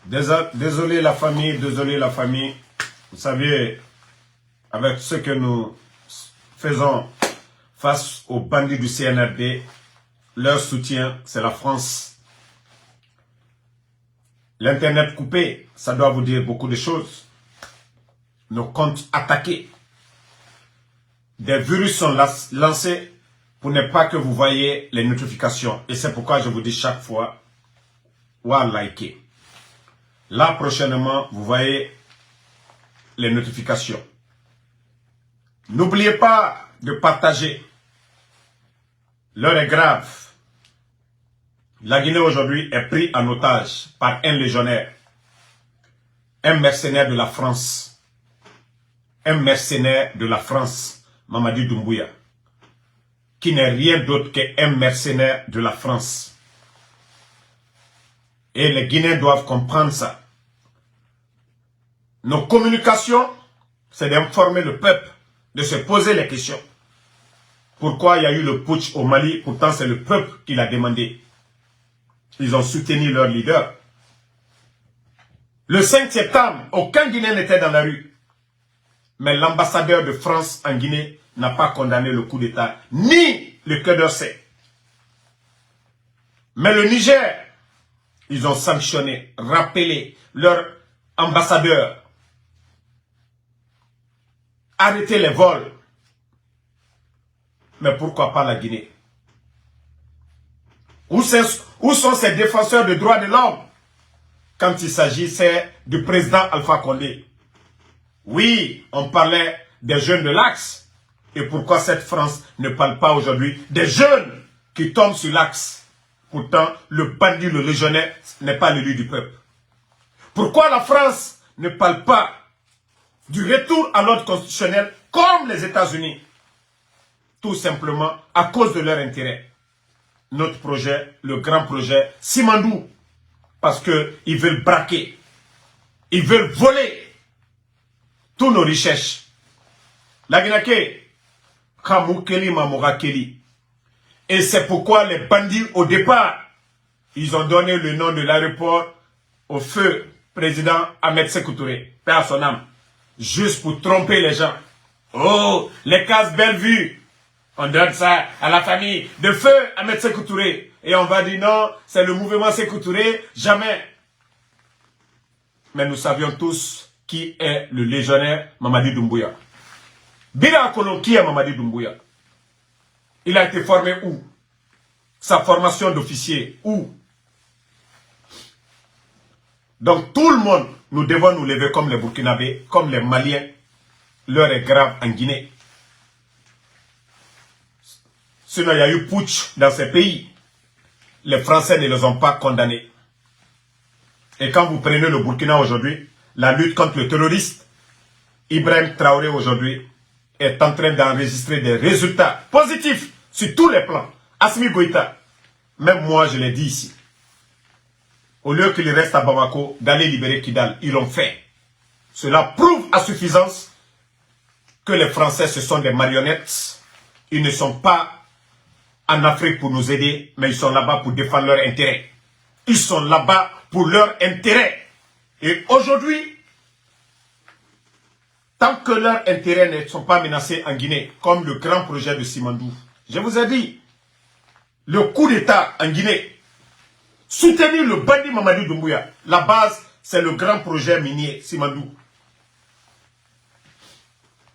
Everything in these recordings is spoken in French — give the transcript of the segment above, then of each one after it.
Désolé la famille, désolé la famille. Vous savez, avec ce que nous faisons face aux bandits du CNRD, leur soutien, c'est la France. L'Internet coupé, ça doit vous dire beaucoup de choses. Nos comptes attaqués. Des virus sont lancés pour ne pas que vous voyez les notifications. Et c'est pourquoi je vous dis chaque fois, liker. Là, prochainement, vous voyez les notifications. N'oubliez pas de partager. L'heure est grave. La Guinée aujourd'hui est prise en otage par un légionnaire, un mercenaire de la France. Un mercenaire de la France, Mamadi Doumbouya, qui n'est rien d'autre qu'un mercenaire de la France. Et les Guinéens doivent comprendre ça. Nos communications, c'est d'informer le peuple, de se poser les questions. Pourquoi il y a eu le putsch au Mali? Pourtant, c'est le peuple qui l'a demandé. Ils ont soutenu leur leader. Le 5 septembre, aucun Guinéen n'était dans la rue. Mais l'ambassadeur de France en Guinée n'a pas condamné le coup d'État, ni le Quai d'Orsay. Mais le Niger, ils ont sanctionné, rappelé leur ambassadeur, arrêté les vols. Mais pourquoi pas la Guinée? Où sont ces défenseurs des droits de l'homme quand il s'agissait du président Alpha Condé? Oui, on parlait des jeunes de l'Axe. Et pourquoi cette France ne parle pas aujourd'hui des jeunes qui tombent sur l'Axe? Pourtant, le bandit, le légionnaire, n'est pas l'élu du peuple. Pourquoi la France ne parle pas du retour à l'ordre constitutionnel comme les États-Unis? Tout simplement à cause de leur intérêt. Notre projet, le grand projet Simandou, parce qu'ils veulent braquer, ils veulent voler tous nos richesses. La Guinée, Kamoukeli Mamorakeli. Et c'est pourquoi les bandits, au départ, ils ont donné le nom de l'aéroport au feu président Ahmed Sékou Touré, paix à son âme, juste pour tromper les gens. Oh, les cases Bellevue, on donne ça à la famille de feu Ahmed Sékou Touré. Et on va dire non, c'est le mouvement Sékou Touré, jamais. Mais nous savions tous qui est le légionnaire Mamadi Doumbouya. Bila Kolon, qui est Mamadi Doumbouya? Il a été formé où? Sa formation d'officier, où? Donc tout le monde, nous devons nous lever comme les Burkinabés, comme les Maliens. L'heure est grave en Guinée. Sinon, il y a eu putsch dans ces pays. Les Français ne les ont pas condamnés. Et quand vous prenez le Burkina aujourd'hui, la lutte contre le terroriste, Ibrahim Traoré aujourd'hui est en train d'enregistrer des résultats positifs sur tous les plans. Assimi Goïta, même moi je l'ai dit ici, au lieu qu'il reste à Bamako d'aller libérer Kidal, ils l'ont fait. Cela prouve à suffisance que les Français ce sont des marionnettes. Ils ne sont pas en Afrique pour nous aider, mais ils sont là-bas pour défendre leurs intérêts. Ils sont là-bas pour leurs intérêts. Et aujourd'hui, tant que leurs intérêts ne sont pas menacés en Guinée, comme le grand projet de Simandou, je vous ai dit, le coup d'État en Guinée, soutenir le bandit Mamadi Doumbouya, la base, c'est le grand projet minier Simandou.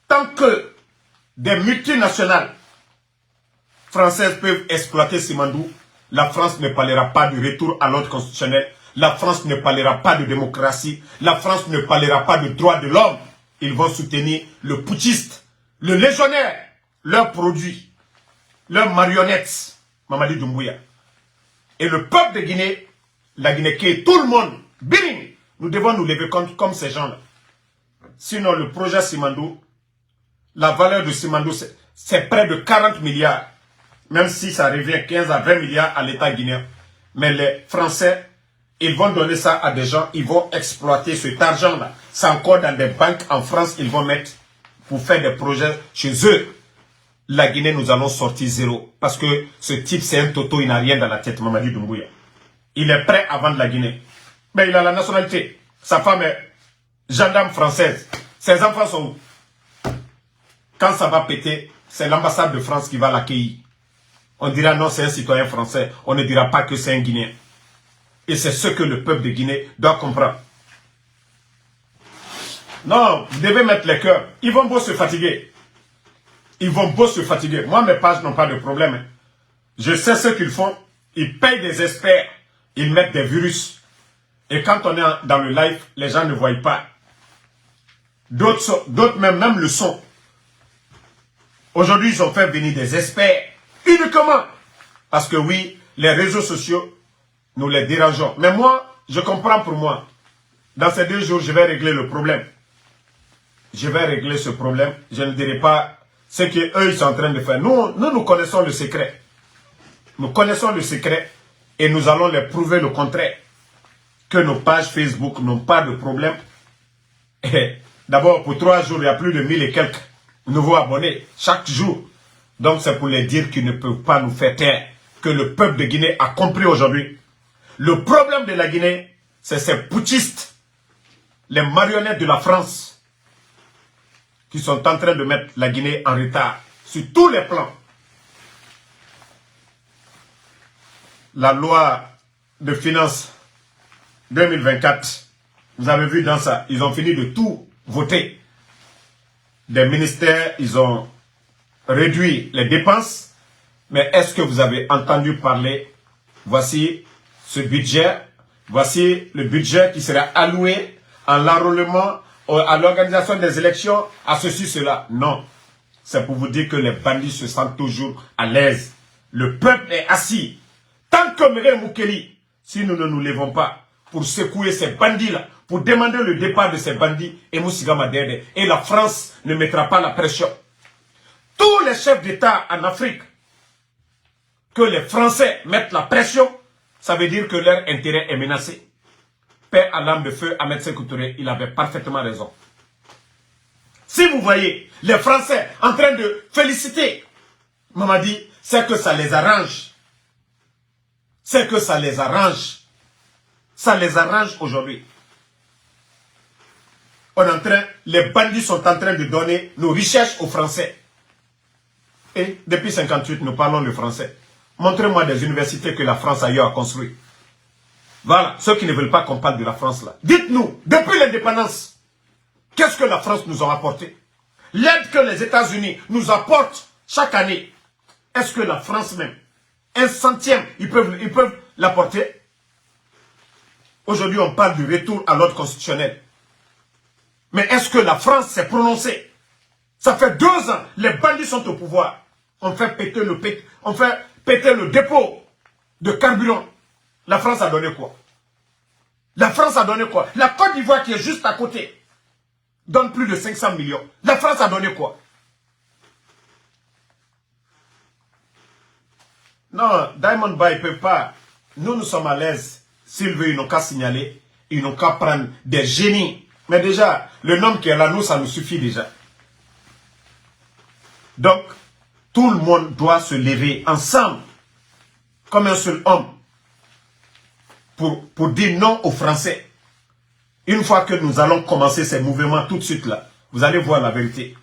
Tant que des multinationales françaises peuvent exploiter Simandou, la France ne parlera pas du retour à l'ordre constitutionnel, la France ne parlera pas de démocratie, la France ne parlera pas de droits de l'homme. Ils vont soutenir le putschiste, le légionnaire, leurs produits, leurs marionnettes, Mamadi Doumbouya. Et le peuple de Guinée, la Guinée qui est tout le monde, bing, nous devons nous lever contre comme ces gens-là. Sinon, le projet Simandou, la valeur de Simandou, c'est près de 40 milliards. Même si ça revient 15 à 20 milliards à l'État guinéen. Mais les Français, ils vont donner ça à des gens, ils vont exploiter cet argent-là. C'est encore dans des banques en France, ils vont mettre pour faire des projets chez eux. La Guinée, nous allons sortir zéro. Parce que ce type, c'est un toto, il n'a rien dans la tête, Mamadi Doumbouya. Il est prêt à vendre la Guinée. Mais il a la nationalité. Sa femme est gendarme française. Ses enfants sont où? Quand ça va péter, c'est l'ambassade de France qui va l'accueillir. On dira non, c'est un citoyen français. On ne dira pas que c'est un Guinéen. Et c'est ce que le peuple de Guinée doit comprendre. Non, vous devez mettre les cœurs. Ils vont beau se fatiguer. Ils vont beau se fatiguer. Moi, mes pages n'ont pas de problème. Hein. Je sais ce qu'ils font. Ils payent des experts. Ils mettent des virus. Et quand on est dans le live, les gens ne voient pas. D'autres même le son. Aujourd'hui, ils ont fait venir des experts. Uniquement. Parce que oui, les réseaux sociaux, nous les dérangeons. Mais moi, je comprends pour moi. Dans ces 2 jours, je vais régler le problème. Je vais régler ce problème. Je ne dirai pas ce qu'eux, ils sont en train de faire. Nous connaissons le secret. Nous connaissons le secret et nous allons les prouver le contraire. Que nos pages Facebook n'ont pas de problème. D'abord, pour 3 jours, il y a plus de 1000 et quelques nouveaux abonnés chaque jour. Donc, c'est pour les dire qu'ils ne peuvent pas nous faire taire. Que le peuple de Guinée a compris aujourd'hui. Le problème de la Guinée, c'est ces putschistes, les marionnettes de la France, qui sont en train de mettre la Guinée en retard sur tous les plans. La loi de finances 2024, vous avez vu dans ça, ils ont fini de tout voter. Des ministères, ils ont réduit les dépenses. Mais est-ce que vous avez entendu parler, voici ce budget, voici le budget qui sera alloué à l'enrôlement, à l'organisation des élections, à ceci, cela. Non. C'est pour vous dire que les bandits se sentent toujours à l'aise. Le peuple est assis. Tant que Méré Moukeli, si nous ne nous levons pas pour secouer ces bandits-là, pour demander le départ de ces bandits, et Moussiga Madede, et la France ne mettra pas la pression. Tous les chefs d'État en Afrique, que les Français mettent la pression, ça veut dire que leur intérêt est menacé. Père à l'âme de feu, Ahmed Sékou Touré, il avait parfaitement raison. Si vous voyez les Français en train de féliciter Mamadi, c'est que ça les arrange. C'est que ça les arrange. Ça les arrange aujourd'hui. Les bandits sont en train de donner nos richesses aux Français. Et depuis 1958, nous parlons le français. Montrez-moi des universités que la France a eu à construire. Voilà, ceux qui ne veulent pas qu'on parle de la France là. Dites-nous, depuis l'indépendance, qu'est-ce que la France nous a apporté? L'aide que les États-Unis nous apportent chaque année, est-ce que la France même, 1/100, ils peuvent l'apporter? Aujourd'hui, on parle du retour à l'ordre constitutionnel. Mais est-ce que la France s'est prononcée? Ça fait 2 ans, les bandits sont au pouvoir. On fait péter le dépôt de carburant. La France a donné quoi? La France a donné quoi? La Côte d'Ivoire qui est juste à côté donne plus de 500 millions. La France a donné quoi? Non, Diamond Bay ne peut pas. Nous sommes à l'aise. S'ils veulent, ils n'ont qu'à signaler. Ils n'ont qu'à prendre des génies. Mais déjà, le nom qui est là, nous, ça nous suffit déjà. Donc, tout le monde doit se lever ensemble, comme un seul homme, pour dire non aux Français. Une fois que nous allons commencer ces mouvements tout de suite là, vous allez voir la vérité.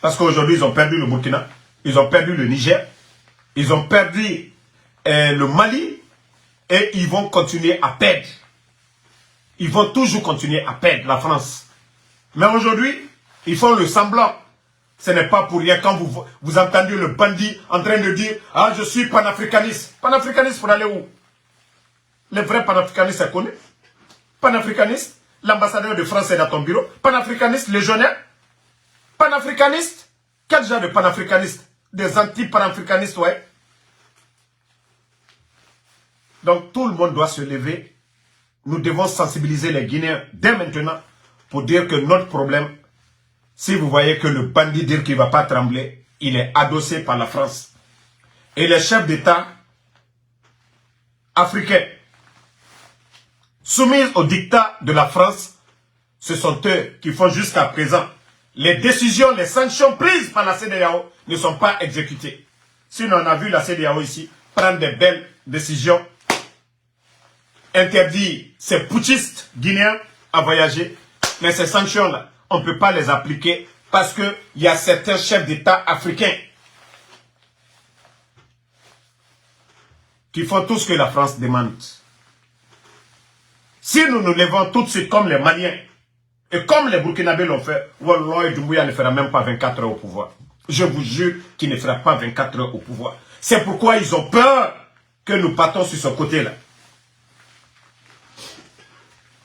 Parce qu'aujourd'hui, ils ont perdu le Burkina, ils ont perdu le Niger, ils ont perdu le Mali, et ils vont continuer à perdre. Ils vont toujours continuer à perdre la France. Mais aujourd'hui, ils font le semblant. Ce n'est pas pour rien quand vous entendez le bandit en train de dire « Ah, je suis panafricaniste ». Panafricaniste pour aller où? Les vrais panafricanistes, c'est connu. Panafricaniste, l'ambassadeur de France est dans ton bureau. Panafricaniste, légionnaire. Panafricaniste, quel genre de panafricaniste? Des anti-panafricanistes, ouais. Donc tout le monde doit se lever. Nous devons sensibiliser les Guinéens dès maintenant pour dire que notre problème, si vous voyez que le bandit dit qu'il ne va pas trembler, il est adossé par la France. Et les chefs d'État africains, soumis au dictat de la France, ce sont eux qui font jusqu'à présent. Les décisions, les sanctions prises par la CEDEAO ne sont pas exécutées. Sinon, on a vu la CEDEAO ici prendre des belles décisions interdit ces putschistes guinéens à voyager. Mais ces sanctions-là, on ne peut pas les appliquer parce qu'il y a certains chefs d'État africains qui font tout ce que la France demande. Si nous nous levons tout de suite comme les Maliens et comme les Burkinabés l'ont fait, Wallah Doumbouya ne fera même pas 24 heures au pouvoir. Je vous jure qu'il ne fera pas 24 heures au pouvoir. C'est pourquoi ils ont peur que nous partons sur ce côté-là.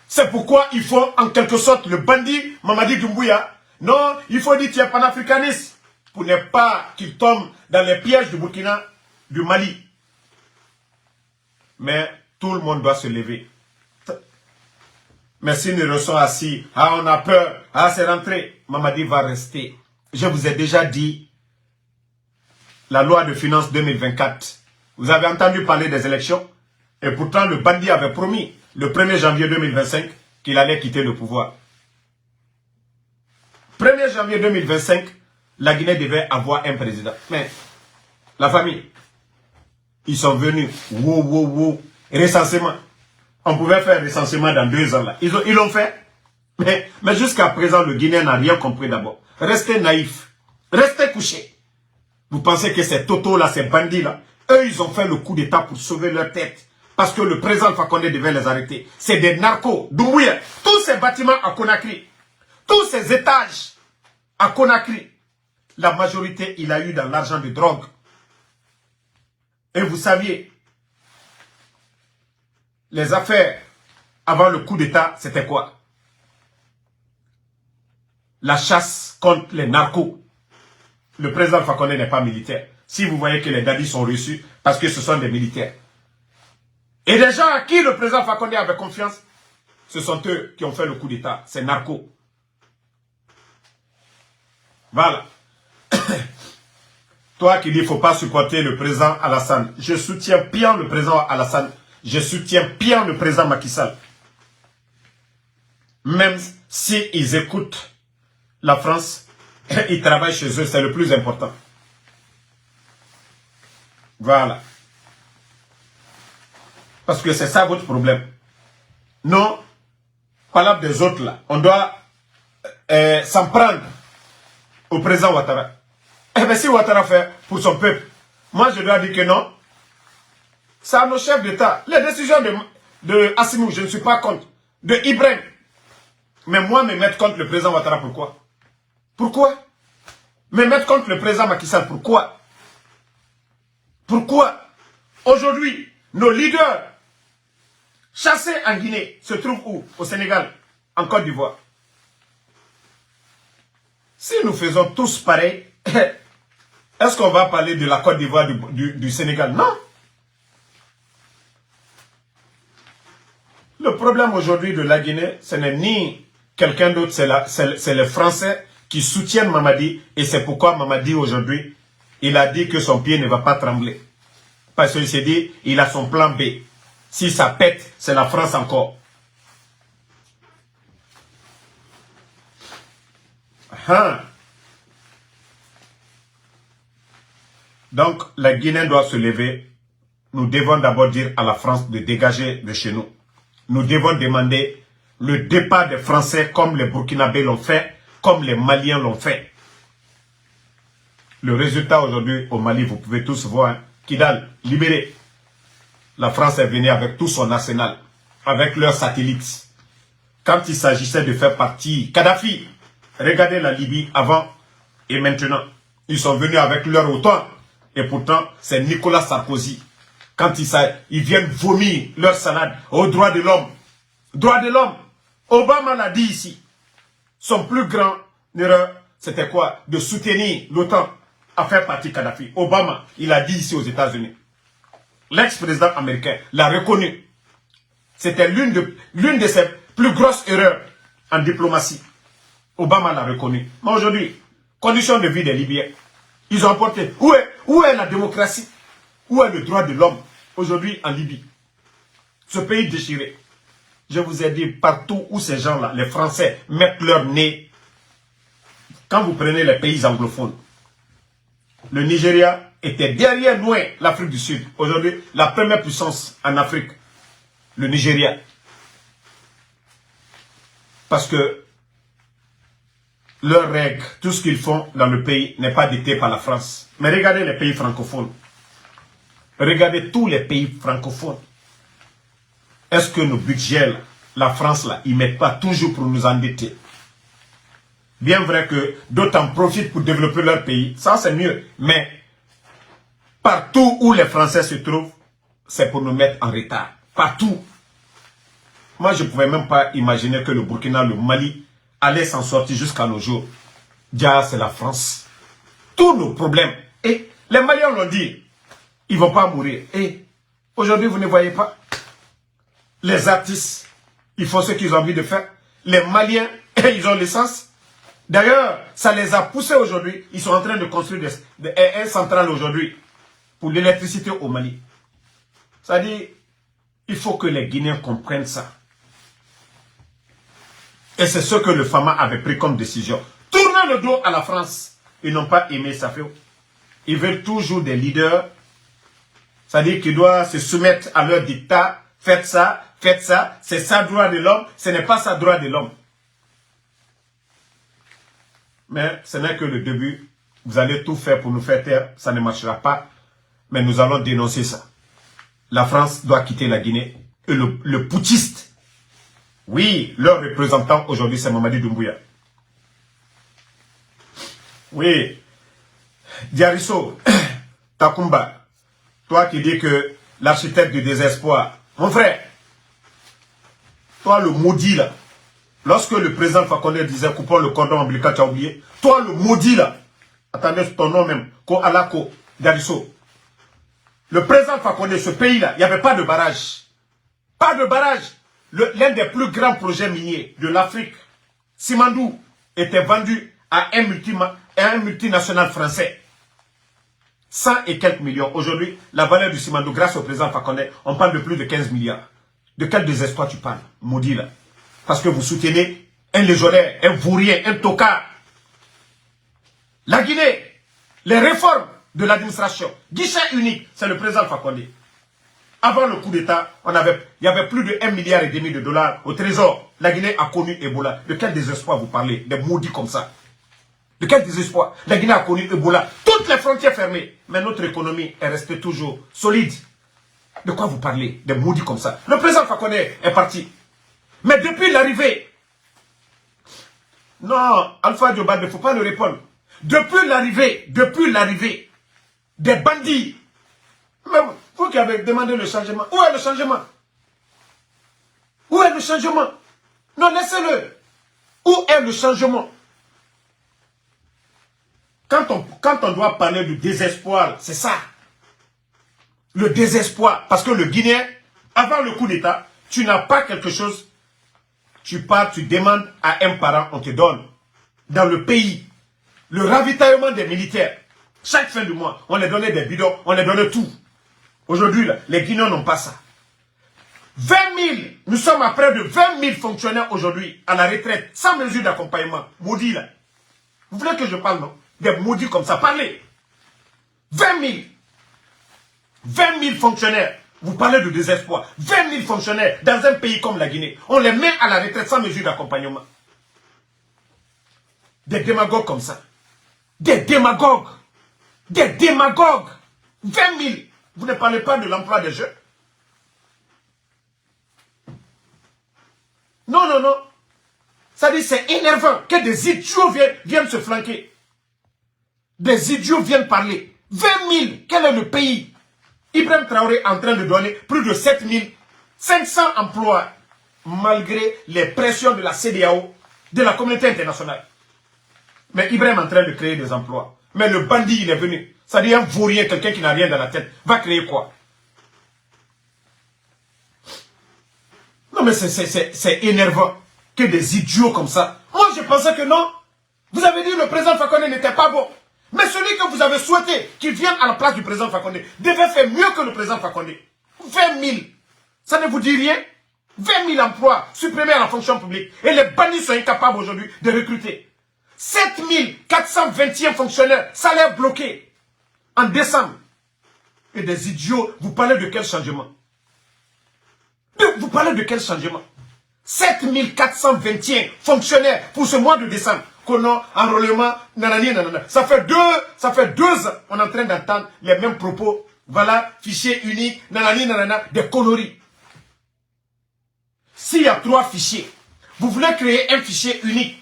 C'est pourquoi il faut en quelque sorte le bandit Mamadi Doumbouya. Non, il faut dire qu'il y a panafricaniste pour ne pas qu'il tombe dans les pièges du Burkina, du Mali. Mais tout le monde doit se lever. Mais si nous sommes assis, ah on a peur, ah c'est rentré, Mamadi va rester. Je vous ai déjà dit, la loi de finances 2024, vous avez entendu parler des élections, et pourtant le bandit avait promis, le 1er janvier 2025, qu'il allait quitter le pouvoir. 1er janvier 2025, la Guinée devait avoir un président. Mais la famille, ils sont venus, recensement. On pouvait faire recensement dans 2 ans là. Ils l'ont fait. Mais jusqu'à présent, le Guinéen n'a rien compris d'abord. Restez naïfs. Restez couchés. Vous pensez que ces Toto là, ces bandits là, eux ils ont fait le coup d'état pour sauver leur tête. Parce que le président Alpha Condé devait les arrêter. C'est des narcos. Doumbouya, tous ces bâtiments à Conakry, tous ces étages à Conakry, la majorité il a eu dans l'argent de drogue. Et vous saviez, les affaires avant le coup d'état, c'était quoi? La chasse contre les narcos. Le président Alpha Condé n'est pas militaire. Si vous voyez que les dadis sont reçus, parce que ce sont des militaires. Et les gens à qui le président Alpha Condé avait confiance, ce sont eux qui ont fait le coup d'état. C'est narcos. Voilà. Toi qui dis qu'il ne faut pas supporter le président Alassane. Je soutiens bien le président Alassane. Je soutiens bien le président Macky Sall. Même s'ils écoutent la France, ils travaillent chez eux, c'est le plus important. Voilà. Parce que c'est ça votre problème. Non, parle des autres là. On doit s'en prendre au président Ouattara. Eh bien si Ouattara fait pour son peuple, moi je dois dire que non. C'est à nos chefs d'État. Les décisions de Assimou, je ne suis pas contre. De Ibrahim. Mais moi, me mettre contre le président Ouattara, pourquoi? Pourquoi? Me mettre contre le président Macky Sall, pourquoi? Pourquoi? Aujourd'hui, nos leaders chassés en Guinée se trouvent où? Au Sénégal, en Côte d'Ivoire. Si nous faisons tous pareil, est-ce qu'on va parler de la Côte d'Ivoire du Sénégal? Non. Le problème aujourd'hui de la Guinée, ce n'est ni quelqu'un d'autre, c'est les Français qui soutiennent Mamadi. Et c'est pourquoi Mamadi aujourd'hui, il a dit que son pied ne va pas trembler. Parce qu'il s'est dit, il a son plan B. Si ça pète, c'est la France encore. Donc, la Guinée doit se lever. Nous devons d'abord dire à la France de dégager de chez nous. Nous devons demander le départ des Français comme les Burkinabés l'ont fait, comme les Maliens l'ont fait. Le résultat aujourd'hui au Mali, vous pouvez tous voir, hein, Kidal, libéré. La France est venue avec tout son arsenal, avec leurs satellites. Quand il s'agissait de faire partie, Kadhafi, regardez la Libye avant et maintenant. Ils sont venus avec leur autant. Et pourtant, c'est Nicolas Sarkozy. Quand ils viennent vomir leur salade aux droits de l'homme. Droits de l'homme. Obama l'a dit ici. Son plus grand erreur, c'était quoi? De soutenir l'OTAN à faire partie Kadhafi. Obama, il a dit ici aux États-Unis. L'ex-président américain l'a reconnu. C'était l'une de ses plus grosses erreurs en diplomatie. Obama l'a reconnu. Mais aujourd'hui, conditions de vie des Libyens, ils ont apporté. Où est la démocratie? Où est le droit de l'homme aujourd'hui en Libye? Ce pays déchiré. Je vous ai dit, partout où ces gens-là, les Français, mettent leur nez, quand vous prenez les pays anglophones, le Nigeria était derrière loin l'Afrique du Sud. Aujourd'hui, la première puissance en Afrique. le Nigeria. Parce que leurs règles, tout ce qu'ils font dans le pays n'est pas dicté par la France. Mais regardez les pays francophones. Regardez tous les pays francophones. Est-ce que nos budgets, là, la France, là, ils ne mettent pas toujours pour nous endetter? Bien vrai que d'autres en profitent pour développer leur pays. Ça, c'est mieux. Mais partout où les Français se trouvent, c'est pour nous mettre en retard. Partout. Moi, je ne pouvais même pas imaginer que le Burkina, le Mali, allait s'en sortir jusqu'à nos jours. Déjà, c'est la France. Tous nos problèmes. Et les Maliens l'ont dit. Ils ne vont pas mourir. Et aujourd'hui, vous ne voyez pas. Les artistes, ils font ce qu'ils ont envie de faire. Les Maliens, ils ont l'essence. D'ailleurs, ça les a poussés aujourd'hui. Ils sont en train de construire un central aujourd'hui pour l'électricité au Mali. Ça dit, il faut que les Guinéens comprennent ça. Et c'est ce que le FAMA avait pris comme décision. Tourner le dos à la France. Ils n'ont pas aimé ça. Ils veulent toujours des leaders. C'est-à-dire qu'ils doivent se soumettre à leur dictat. Faites ça, c'est ça droit de l'homme. Ce n'est pas ça droit de l'homme. Mais ce n'est que le début. Vous allez tout faire pour nous faire taire. Ça ne marchera pas. Mais nous allons dénoncer ça. La France doit quitter la Guinée. Et le putschiste, oui, leur représentant aujourd'hui, c'est Mamadi Doumbouya. Oui, Diarisso, Takumba, toi qui dis que l'architecte du désespoir, mon frère, toi le maudit là, lorsque le président Fakonde disait coupons le cordon ombilical, tu as oublié, toi le maudit là, attendez ton nom même, Ko Alako, Diarisso, le président Fakonde, ce pays là, il n'y avait pas de barrage. Pas de barrage. L'un des plus grands projets miniers de l'Afrique, Simandou, était vendu à un multinational français. 100 et quelques millions. Aujourd'hui, la valeur du Simandou, grâce au président Fakonde, on parle de plus de 15 milliards. De quel désespoir tu parles, maudit là? Parce que vous soutenez un légionnaire, un vaurien, un tocard. La Guinée, les réformes de l'administration, guichet unique, c'est le président Fakonde. Avant le coup d'État, il y avait plus de 1,5 milliard de dollars au trésor. La Guinée a connu Ebola. De quel désespoir vous parlez? Des maudits comme ça. De quel désespoir? La Guinée a connu Ebola. Toutes les frontières fermées. Mais notre économie est restée toujours solide. De quoi vous parlez? Des maudits comme ça. Le président Fakonde est parti. Mais depuis l'arrivée... Non, Alpha Diop, il ne faut pas le répondre. Depuis l'arrivée des bandits... Mais vous qui avez demandé le changement, où est le changement? Où est le changement? Non, laissez-le. Où est le changement? Quand on doit parler du désespoir, c'est ça. Le désespoir. Parce que le Guinéen, avant le coup d'État, tu n'as pas quelque chose. Tu pars, tu demandes à un parent, on te donne. Dans le pays, le ravitaillement des militaires. Chaque fin du mois, on les donnait des bidons, on les donnait tout. Aujourd'hui, les Guinéens n'ont pas ça. 20 000, nous sommes à près de 20 000 fonctionnaires aujourd'hui à la retraite, sans mesure d'accompagnement. Maudits là. Vous voulez que je parle, non? Des maudits comme ça, parlez. 20 000. 20 000 fonctionnaires. Vous parlez de désespoir. 20 000 fonctionnaires dans un pays comme la Guinée. On les met à la retraite sans mesure d'accompagnement. Des démagogues comme ça. Des démagogues. Des démagogues. 20 000. Vous ne parlez pas de l'emploi des jeunes. Non, non, non. Ça dit, c'est énervant que des idiots viennent se flanquer. Des idiots viennent parler. 20 000, quel est le pays? Ibrahim Traoré est en train de donner plus de 7 500 emplois, malgré les pressions de la CEDEAO, de la communauté internationale. Mais Ibrahim est en train de créer des emplois. Mais le bandit, il est venu. Ça dit un vaurien, quelqu'un qui n'a rien dans la tête, va créer quoi? Non mais c'est énervant que des idiots comme ça. Moi je pensais que non. Vous avez dit que le président Fakonde n'était pas bon. Mais celui que vous avez souhaité qu'il vienne à la place du président Fakonde devait faire mieux que le président Fakonde. 20 000. Ça ne vous dit rien? 20 000 emplois supprimés à la fonction publique. Et les bandits sont incapables aujourd'hui de recruter. 7 421 fonctionnaires, salaire bloqué. En décembre. Et des idiots, vous parlez de quel changement? Vous parlez de quel changement? 7421 fonctionnaires pour ce mois de décembre. Qu'on a enrôlement, nanani, nanana. Ça fait 2 ans, on est en train d'entendre les mêmes propos. Voilà, fichier unique, nanani, nanana, des conneries. S'il y a 3 fichiers, vous voulez créer un fichier unique.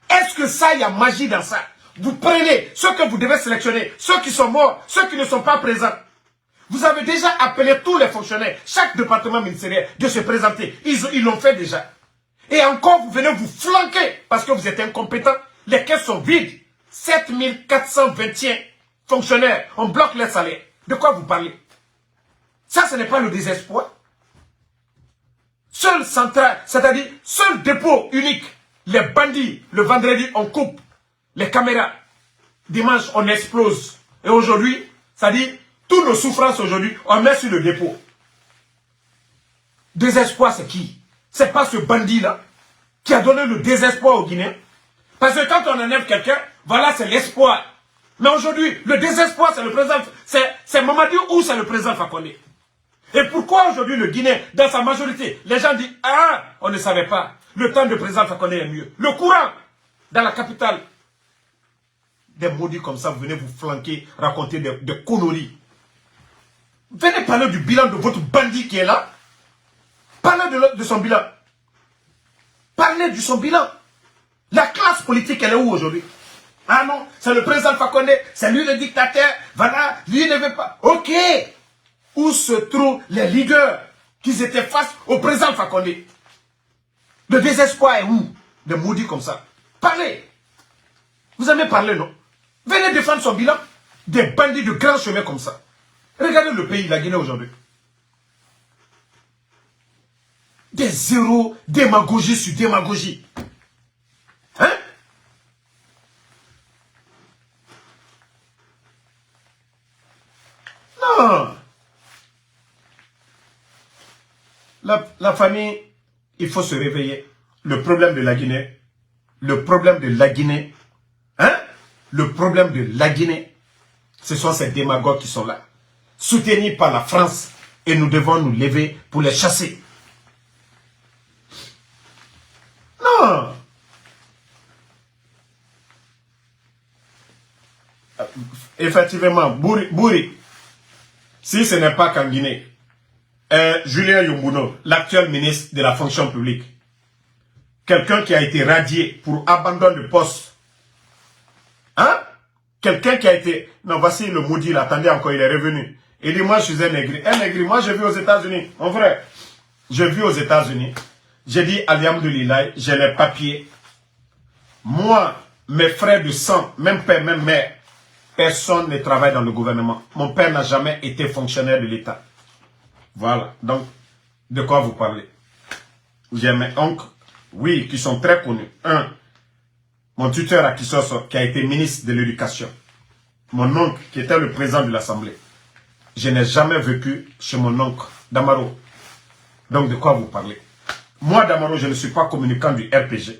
Est-ce que ça, il y a magie dans ça? Vous prenez ceux que vous devez sélectionner, ceux qui sont morts, ceux qui ne sont pas présents. Vous avez déjà appelé tous les fonctionnaires, chaque département ministériel, de se présenter. Ils l'ont fait déjà. Et encore, vous venez vous flanquer parce que vous êtes incompétents. Les caisses sont vides. 7421 fonctionnaires. On bloque les salaires. De quoi vous parlez? Ça, ce n'est pas le désespoir. Seul central, c'est-à-dire seul dépôt unique. Les bandits, le vendredi, on coupe les caméras. Dimanche, on explose. Et aujourd'hui, c'est-à-dire, toutes nos souffrances aujourd'hui, on met sur le dépôt. Désespoir, c'est qui? C'est pas ce bandit-là qui a donné le désespoir aux Guinéens. Parce que quand on enlève quelqu'un, voilà, c'est l'espoir. Mais aujourd'hui, le désespoir, c'est le président, c'est Mamadou ou c'est le président Fakonde. Et pourquoi aujourd'hui le Guinéen, dans sa majorité, les gens disent, ah, on ne savait pas. Le temps de président Fakonde est mieux. Le courant, dans la capitale. Des maudits comme ça, vous venez vous flanquer, raconter des conneries. Venez parler du bilan de votre bandit qui est là. Parlez de son bilan. Parlez de son bilan. La classe politique, elle est où aujourd'hui? Ah non, c'est le président Fakonde, c'est lui le dictateur. Voilà, lui ne veut pas. Ok. Où se trouvent les leaders qui étaient face au président Fakonde? Le désespoir est où? Des maudits comme ça. Parlez. Vous aimez parler, non? Venez défendre son bilan. Des bandits de grands chemins comme ça. Regardez le pays, la Guinée aujourd'hui. Des zéros, démagogie sur démagogie. Hein? Non. La famille, il faut se réveiller. Le problème de la Guinée, hein? Le problème de la Guinée, ce sont ces démagogues qui sont là. Soutenus par la France. Et nous devons nous lever pour les chasser. Non. Effectivement, Bouri, si ce n'est pas qu'en Guinée, Julien Yumbuno, l'actuel ministre de la fonction publique, quelqu'un qui a été radié pour abandon de poste, hein? Quelqu'un qui a été... Non, voici le maudit, là, attendez encore, il est revenu. Il dit, moi, je suis un négri. Un négri, moi, j'ai vu aux États-Unis. Mon frère, j'ai vu aux États-Unis. J'ai dit, alhamdoulilah, j'ai les papiers. Moi, mes frères de sang, même père, même mère, personne ne travaille dans le gouvernement. Mon père n'a jamais été fonctionnaire de l'État. Voilà. Donc, de quoi vous parlez? J'ai mes oncles, oui, qui sont très connus. Un, mon tuteur à Kissoso, qui a été ministre de l'Éducation. Mon oncle, qui était le président de l'Assemblée. Je n'ai jamais vécu chez mon oncle, Damaro. Donc, de quoi vous parlez? Moi, Damaro, je ne suis pas communicant du RPG.